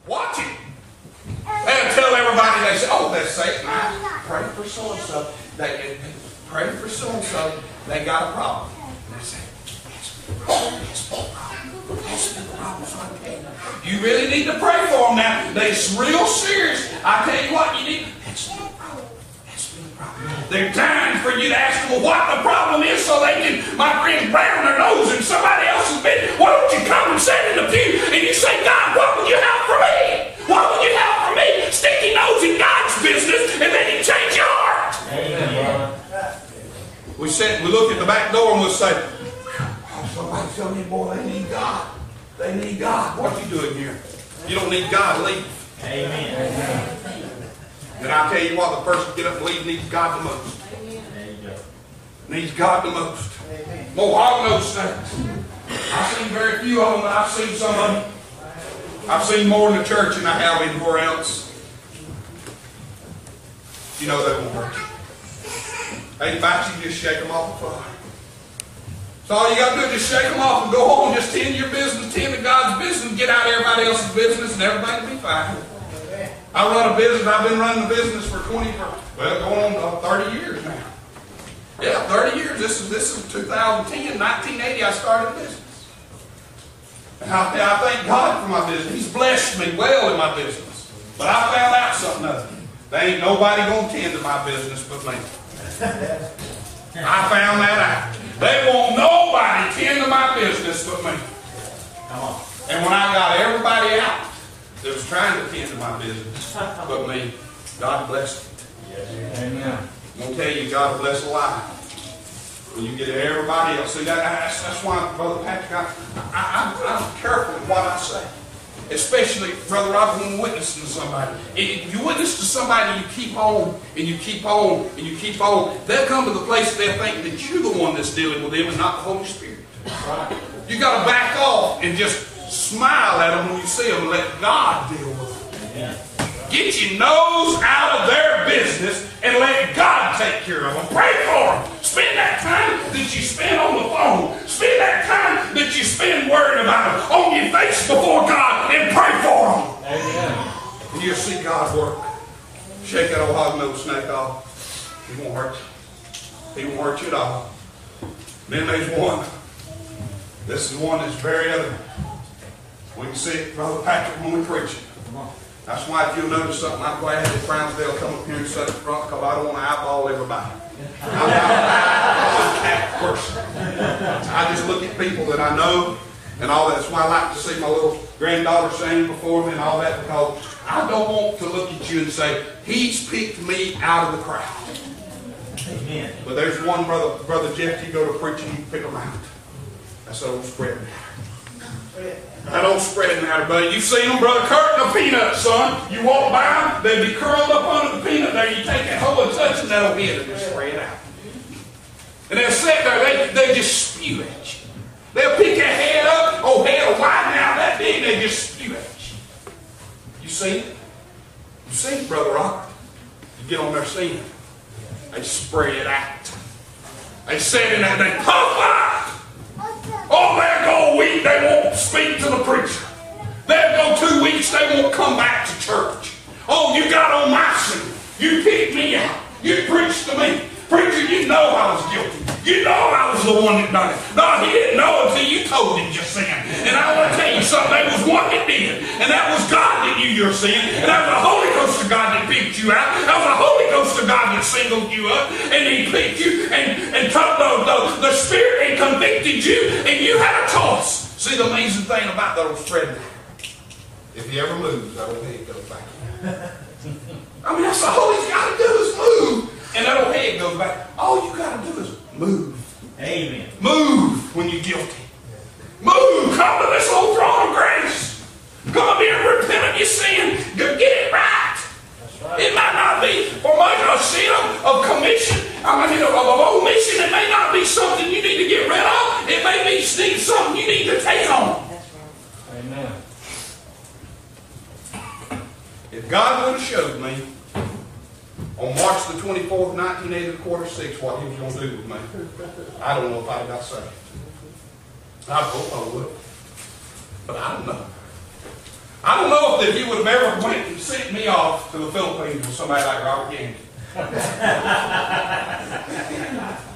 Watch it. They'll tell everybody, they say, oh, they're saying, pray for so-and-so. They pray for so-and-so. They got a problem. And they say, that's the problem. That's the problem. So I tell you, you really need to pray for them now. They're real serious. I tell you what, you need. That's the problem. That's the problem. They're dying for you to ask them what the problem is so they can, my friend, brown their nose in somebody else's bed. Why don't you come and sit in the pew and you say, God, what would you have for me? What would you have for me? Stick your nose in God's business and then you change your heart. Amen. We look at the back door and we'll say, somebody tell me, boy, they need God. They need God. What you doing here? You don't need God, leave. Amen. And I tell you what, the person get up and leave needs God the most. Amen. Needs God the most. Amen. More hog nose things. I've seen very few of them, but I've seen some of them. I've seen more in the church than I have anywhere else. You know they won't hurt you. They invite you, just shake them off the fire. So all you got to do is just shake them off and go home, just tend to your business, tend to God's business, get out of everybody else's business, and everybody will be fine. I run a business. I've been running the business for going on 30 years now. Yeah, 30 years. This is 2010, 1980. I started a business. And I thank God for my business. He's blessed me well in my business. But I found out something other. There ain't nobody gonna tend to my business but me. I found that out. They won't nobody tend to my business but me. Come on. And when I got everybody out that was trying to tend to my business but me, God blessed it. Yes. Amen. I'm going to tell you, God will bless a life. When you get everybody else. See, that's why, Brother Patrick, I'm careful with what I say. Especially, Brother Robert, when witnessing to somebody. If you witness to somebody and you keep on, and you keep on, and you keep on, they'll come to the place that they'll think that you're the one that's dealing with them and not the Holy Spirit. Right. You got to back off and just smile at them when you see them and let God deal with them. Yeah. Get your nose out of their business and let God take care of them. Pray for them. Spend that time that you spend on the phone. Spend that time that you spend worrying about them on your face before God and pray for them. Amen. And you'll see God work. Shake that old hog-nosed snake off. He won't hurt you. He won't hurt you at all. Then there's one. This is one that's very other. We can see it, Brother Patrick, when we preach it. That's why if you'll notice something, I'm glad that Brownsdale come up here and sit up front because I don't want to eyeball everybody. I'm a cat person. I just look at people that I know and all that. That's why I like to see my little granddaughter sing before me and all that, because I don't want to look at you and say, he's picked me out of the crowd. Amen. But there's one Brother Jeff, you go to preaching, you pick them out. That's an old spread matter. That old spread matter, buddy. You've seen them, Brother Kurt, and a peanut, son. You walk by them, they'd be curled up under the peanut there. You take that whole and touch and that'll hit and just spread out. And they'll sit there, they just spew at you. They'll pick their head up, head wide now, that big, they just spew at you. You see it? You see it, Brother Robert? You get on their scene. They spread out. They sit in there, they puff up. Oh, they'll go a week, they won't speak to the preacher. They'll go 2 weeks, they won't come back to church. Oh, you got on my sin. You picked me out. You preached to me. Preacher, you know I was guilty. You know I was the one that done it. No, he didn't know until you told him your sin. And I want to tell you something, there was one that did. And that was God that knew your sin. And that was the Holy Ghost of God that picked you out. That was the Holy Ghost of God that singled you up. And he picked you and took the Spirit and convicted you. And you had a choice. See, the amazing thing about that old spread matter, if he ever moves, that old head goes back. I mean, that's all he's got to do is move. And that old head goes back. All you got to do is move. Amen. Move when you're guilty. Move. Come to this old throne of grace. Come up here and repent of your sin. Go get it right. That's right. It might not be for much a sin of commission. Of omission. It may not be something you need to get rid of. It may be something you need to take on. That's right. Amen. If God would have showed me on March the 24th, 1980, Q6, what he was going to do with me, I don't know if I'd have got saved. I hope I would. But I don't know. I don't know if he would have ever went and sent me off to the Philippines with somebody like Robert Yankee.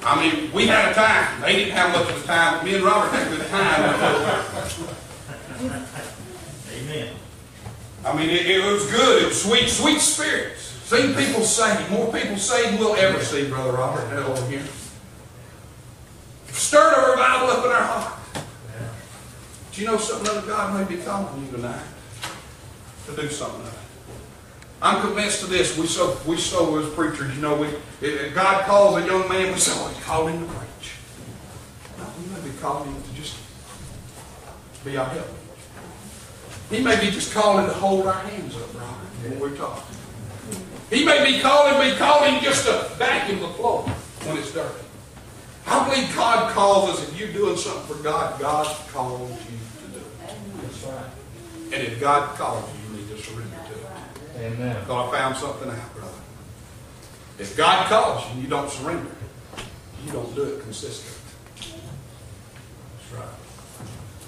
I mean, we had a time. They didn't have much of a time. Me and Robert had a good time. Amen. I mean, it was good. It was sweet, sweet spirits. Seen people saved. More people saved than we'll ever see, Brother Robert, over here. Stirred a revival up in our heart. Do you know something other God may be calling you tonight? To do something of it. I'm convinced of this. We so as preachers, you know, if God calls a young man, we say, oh, He called him to preach. No, He may be calling him to just be our help. He may be just calling to hold our hands up, Robert, when we're talking. He may be calling just to vacuum the floor when it's dirty. I believe God calls us. If you're doing something for God, God calls you to do it. That's right. And if God calls you, you need to surrender to it. Amen. So I found something out, brother. If God calls you and you don't surrender, you don't do it consistently. That's right.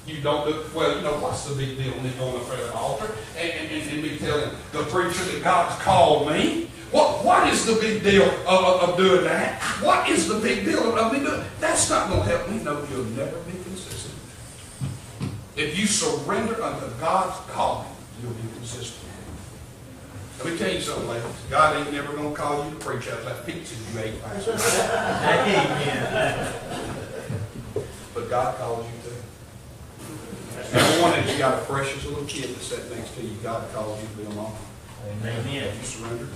You don't do it, well, you know, what's the big deal when they go in front of the altar and me telling the preacher that God's called me? What is the big deal of doing that? What is the big deal of me doing it? That's not going to help me. No, you'll never be consistent. If you surrender unto God's calling, you'll be consistent. Let me tell you something, ladies. God ain't never going to call you to preach out of that pizza you ate last night. But God calls you to. Number one is you got a precious little kid that's sitting next to you. God calls you to be alone. Amen. You surrender.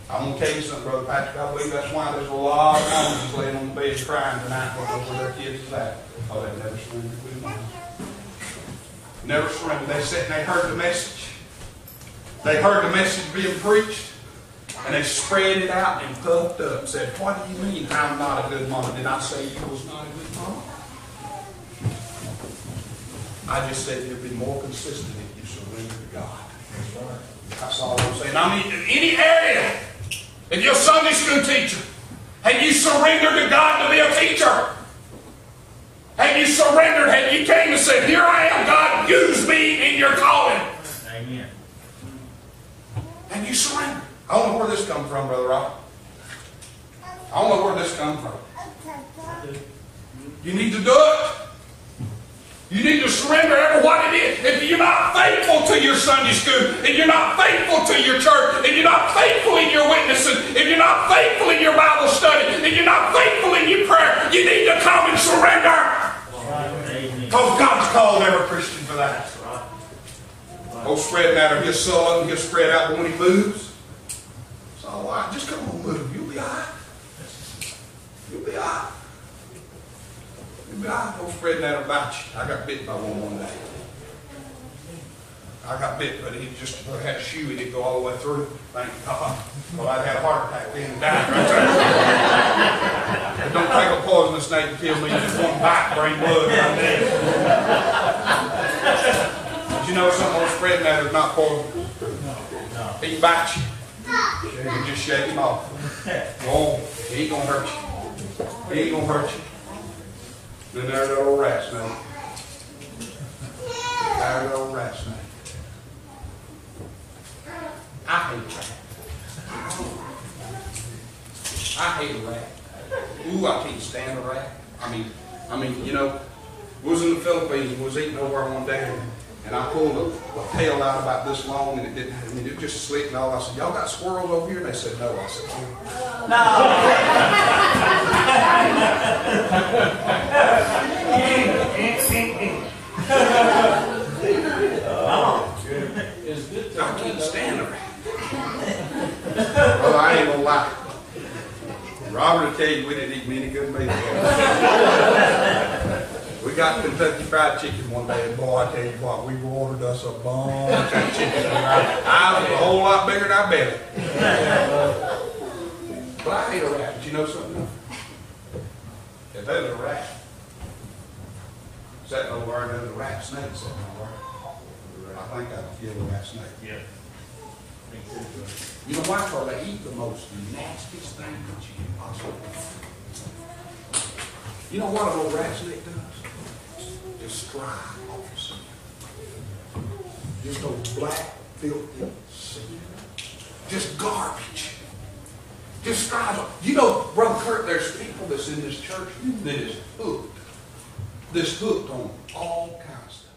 I'm going to tell you something, Brother Patrick. I believe that's why there's a lot of moms laying on the bed crying tonight where their kids is at. Oh, they never surrendered to the Lord. Never surrendered. They sat and they heard the message. They heard the message being preached. And they spread it out and puffed up and said, what do you mean I'm not a good mama? Did I say you was not a good mama? I just said you'll be more consistent if you surrender to God. That's all I'm saying. I mean, in any area, if you're a Sunday school teacher, have you surrendered to God to be a teacher? Have you surrendered? Have you came and said, here I am, God, use me in your calling? Amen. Have you surrendered? I don't know where this comes from, Brother Rob. I don't know where this comes from. You need to do it. You need to surrender every what it is. If you're not faithful to your Sunday school, if you're not faithful to your church, if you're not faithful in your witnessing, if you're not faithful in your Bible study, if you're not faithful in your prayer, you need to come and surrender. Because God's called every Christian for that. Oh, spread matter. He'll sow up and he'll spread out, but when he moves, it's all right. Just come on, move. You'll be all right. You'll be all right. Don't spread that about you. I got bit by one day. I got bit, but he just had a shoe. He didn't go all the way through. Thank God. Well, I'd had a heart attack then and died right there. But don't take a poisonous snake and kill me. Just one bite, bring blood. I'm dead. But you know something on spread matter is not poison. He can bite you. You can just shake him off. Go on. He ain't going to hurt you. He ain't going to hurt you. Then there's that old rat snake. There's that old rat snake. I hate rats. I hate a rat. Ooh, I can't stand a rat. I mean, you know, we was in the Philippines and we was eating over one day and I pulled a tail out about this long and it didn't, I mean, it just slick and all. I said, y'all got squirrels over here? And they said, no. I said, I can't stand a rat. Well, I ain't gonna lie. Robert will tell you we didn't eat many good meals. We got Kentucky Fried Chicken one day, and boy, I tell you what, we ordered us a bunch of chicken. I was a whole lot bigger than our belly. But I hate a rat. But you know something? If there's a rat, sitting over there, there's a rat snake sitting over there. I think I'd kill a rat snake. Yeah. You know why? Because they eat the most nastiest thing that you can possibly eat. You know what an old rat snake does? Just strive off your sin. Just those black, filthy sin. Just garbage. Just strive. You know, Brother Kurt, there's people that's in this church that is hooked. That's hooked on all kinds of stuff.